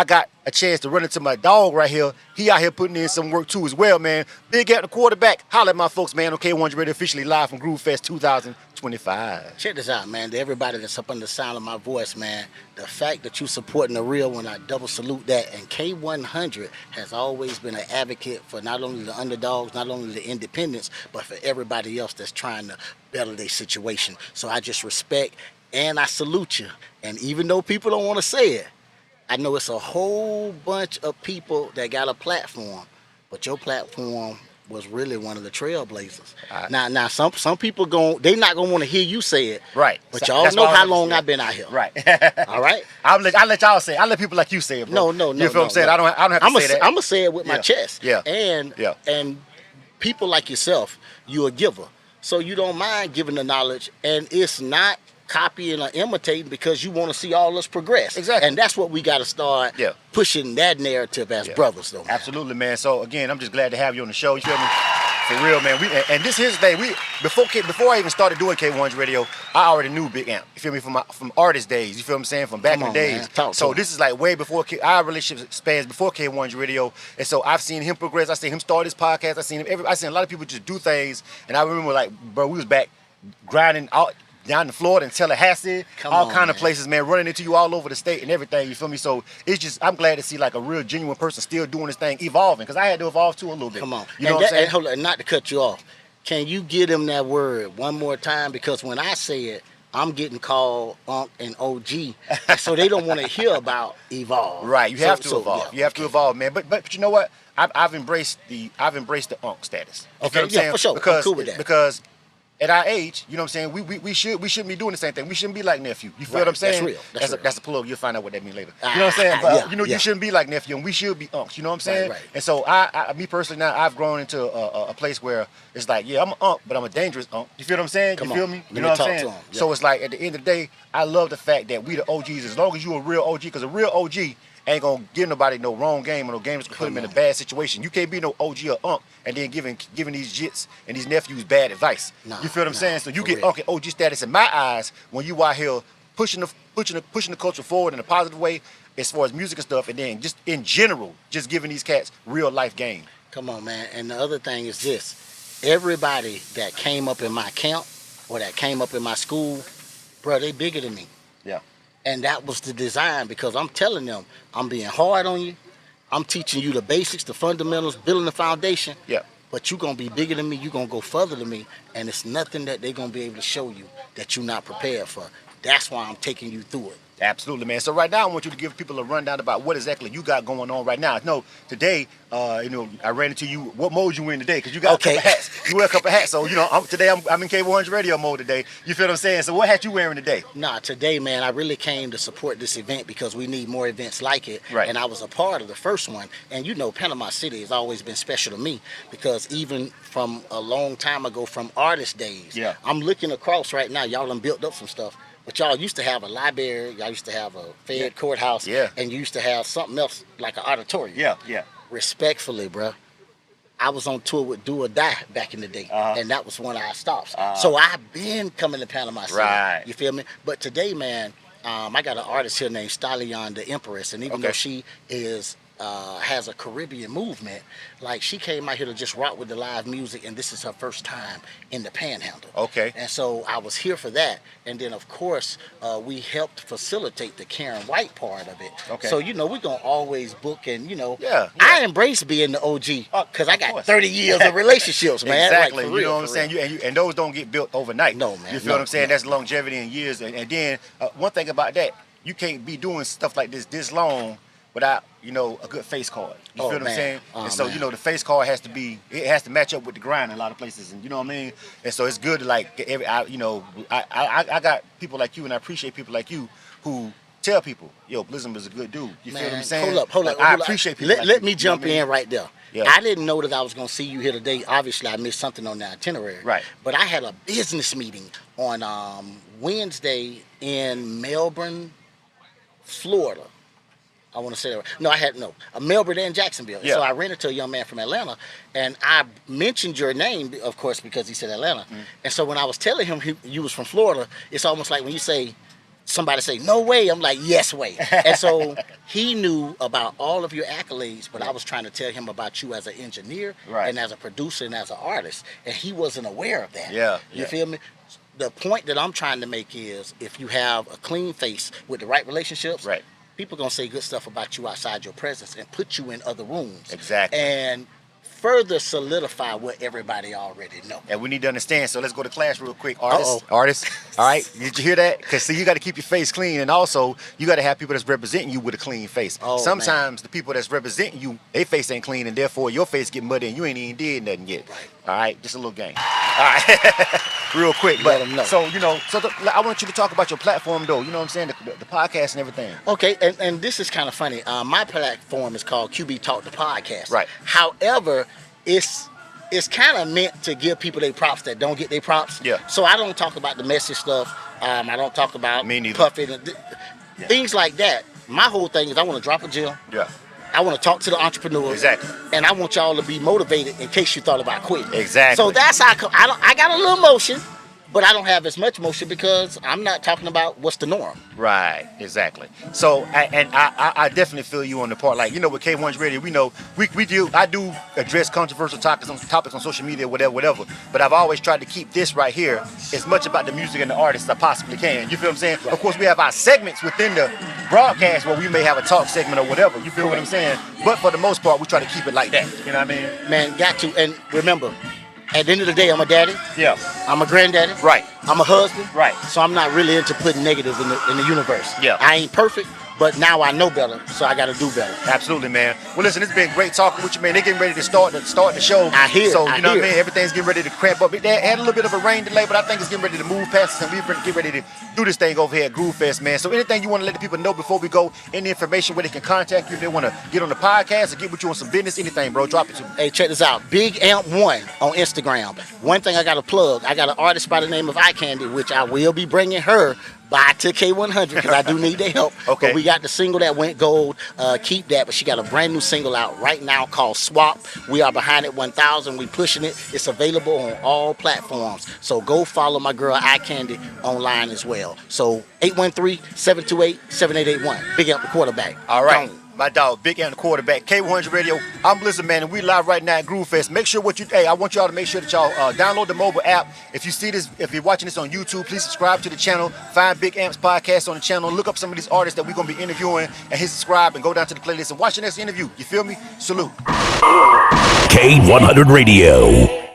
I got a chance to run into my dog right here. He out here putting in some work too as well, man. Big Amp the Quaterback. Holla at my folks, man, on K-100 Radio, officially live from Groove Fest 2025. Check this out, man. To everybody that's up under the sound of my voice, man, the fact that you supporting the real one, I double salute that. And K-100 has always been an advocate for not only the underdogs, not only the independents, but for everybody else that's trying to better their situation. So I just respect and I salute you. And even though people don't want to say it, I know it's a whole bunch of people that got a platform, but your platform was really one of the trailblazers. Now, some people they not gonna want to hear you say it, right? But y'all know how long I've been out here, right? All right. I'll let y'all say it. I'll let people like you say it, bro. No. You feel what I'm saying? I don't have to say that. I'm gonna say it with my chest. Yeah. And people like yourself, you're a giver, so you don't mind giving the knowledge, and it's not copying or imitating because you want to see all us progress. Exactly. And that's what we got to start pushing that narrative as brothers, though. Man. Absolutely, man. So again, I'm just glad to have you on the show. You feel me? For real, man. And this is the thing. Before I even started doing K-100 Radio, I already knew Big Amp. You feel me? From artist days. You feel what I'm saying? From back in the days. So this is like way before our relationship spans before K-100 Radio. And so I've seen him progress. I seen him start his podcast. I seen a lot of people just do things. And I remember, like, bro, we was back grinding out down in Florida and Tallahassee, all kind of places, man, running into you all over the state and everything, you feel me? So it's just, I'm glad to see like a real genuine person still doing this thing, evolving, because I had to evolve too a little bit. Come on. You know what I'm saying? And hold on, not to cut you off, can you give them that word one more time? Because when I say it, I'm getting called Unc and OG, so they don't want to hear about evolve. Right, you have to evolve. Yeah, you have to evolve, man. But you know what? I've embraced the Unc status. You feel what I'm saying? For sure. Because, I'm cool with that. Because at our age, you know what I'm saying, we shouldn't be doing the same thing. We shouldn't be like nephew. You feel what I'm saying? That's real. That's a plug. You'll find out what that means later. You know what I'm saying? But you shouldn't be like nephew, and we should be unks. You know what I'm saying? Right. And so me personally now, I've grown into a place where it's like, yeah, I'm an unk, but I'm a dangerous unk. You feel what I'm saying? You feel me? You know what I'm saying? So it's like at the end of the day, I love the fact that we the OGs. As long as you a real OG, because a real OG ain't gonna give nobody no wrong game or no game that's gonna put them in a bad situation. You can't be no OG or unk and then giving these jits and these nephews bad advice. You feel what I'm saying? So you get unk and OG status in my eyes when you out here pushing the culture forward in a positive way as far as music and stuff, and then just in general, just giving these cats real life game. Come on, man. And the other thing is this: everybody that came up in my camp or that came up in my school, bro, they bigger than me. Yeah. And that was the design, because I'm telling them, I'm being hard on you. I'm teaching you the basics, the fundamentals, building the foundation. Yeah. But you're going to be bigger than me. You're going to go further than me. And it's nothing that they're going to be able to show you that you're not prepared for. That's why I'm taking you through it. Absolutely, man. So right now, I want you to give people a rundown about what exactly you got going on right now. No, today, I ran into you. What mode you in today? Because you got a couple of hats. You wear a couple of hats. So, today I'm in K-100 Radio mode today. You feel what I'm saying? So what hat you wearing today? Nah, today, man, I really came to support this event because we need more events like it. Right. And I was a part of the first one. And Panama City has always been special to me because even from a long time ago, from artist days, I'm looking across right now. Y'all done built up some stuff. But y'all used to have a library, y'all used to have a fed courthouse, and you used to have something else like an auditorium. Yeah. Respectfully, bro, I was on tour with Do or Die back in the day, and that was one of our stops. So I've been coming to Panama City. Right. You feel me? But today, man, I got an artist here named Stallion the Empress, and even though she is has a Caribbean movement, like she came out here to just rock with the live music, and this is her first time in the Panhandle. Okay. And so I was here for that, and then of course we helped facilitate the Karen White part of it. Okay. So we're gonna always book, and yeah. I embrace being the OG because I got 30 years of relationships, man. Exactly. Like, you know what I'm saying? And those don't get built overnight. No, man. You feel what I'm saying? That's longevity in years. And then one thing about that, you can't be doing stuff like this long without a good face card. You feel what I'm saying? And so the face card has to match up with the grind in a lot of places, and you know what I mean. And so it's good to I got people like you, and I appreciate people like you who tell people, yo, Blizzum is a good dude. You feel what I'm saying? Hold up. I appreciate people. Let me jump in right there. Yeah. I didn't know that I was gonna see you here today. Obviously, I missed something on the itinerary. Right. But I had a business meeting on Wednesday in Melbourne, Florida. I want to say that. No, Melbourne and Jacksonville. Yeah. So I ran into a young man from Atlanta, and I mentioned your name, of course, because he said Atlanta. And so when I was telling him you was from Florida, it's almost like when you say somebody say, no way. I'm like, yes way. And so he knew about all of your accolades, but I was trying to tell him about you as an engineer and as a producer and as an artist. And he wasn't aware of that. You feel me? The point that I'm trying to make is if you have a clean face with the right relationships, people going to say good stuff about you outside your presence and put you in other rooms. And further solidify what everybody already know. And we need to understand, so let's go to class real quick. Artists, all right? Did you hear that? Because see, you got to keep your face clean, and also you got to have people that's representing you with a clean face. Sometimes the people that's representing you, their face ain't clean, and therefore your face get muddy and you ain't even did nothing yet. All right, just a little game. All right, real quick. But so I want you to talk about your platform, though. You know what I'm saying? The podcast and everything. Okay, and this is kind of funny. My platform is called QB Talk the Podcast. However, it's kind of meant to give people their props that don't get their props. So I don't talk about the messy stuff. I don't talk about puffing and things like that. My whole thing is I want to drop a gem. I want to talk to the entrepreneurs. And I want y'all to be motivated in case you thought about quitting. So that's how I got a little motion, but I don't have as much motion because I'm not talking about what's the norm. So I definitely feel you on the part. Like, you know, with K-100 Radio, we know I do address controversial topics on social media, whatever. But I've always tried to keep this right here as much about the music and the artists I possibly can. You feel what I'm saying? Of course, we have our segments within the broadcast where we may have a talk segment or whatever. You feel what I'm saying? But for the most part, we try to keep it like that. You know what I mean? Man, got to. And remember, at the end of the day, I'm a daddy. I'm a granddaddy. I'm a husband. So I'm not really into putting negative in the universe. I ain't perfect, but now I know better, so I got to do better. Absolutely, man. Well, listen, it's been great talking with you, man. They're getting ready to start the show. I hear. So, you know what I mean? Everything's getting ready to cramp up. They had a little bit of a rain delay, but I think it's getting ready to move past us, and we're getting ready to do this thing over here at Groove Fest, man. So anything you want to let the people know before we go, any information where they can contact you if they want to get on the podcast or get with you on some business, anything, bro, drop it to me. Hey, check this out. Big Amp 1 on Instagram. One thing I got to plug, I got an artist by the name of Eye Candy, which I will be bringing her by to K-100 because I do need their help. But we got the single that went gold, Keep That, but she got a brand new single out right now called Swap. We are behind it 1,000. We pushing it. It's available on all platforms. So go follow my girl Eye Candy online as well. So 813-728-7881. Big Amp the Quaterback. All right. My dog, Big Amp the Quaterback, K-100 Radio. I'm Blizzard, man, and we live right now at Groove Fest. Make sure I want y'all to make sure that y'all download the mobile app. If you see this, if you're watching this on YouTube, please subscribe to the channel. Find Big Amp's podcast on the channel. Look up some of these artists that we're going to be interviewing and hit subscribe and go down to the playlist and watch the next interview. You feel me? Salute. K-100 Radio.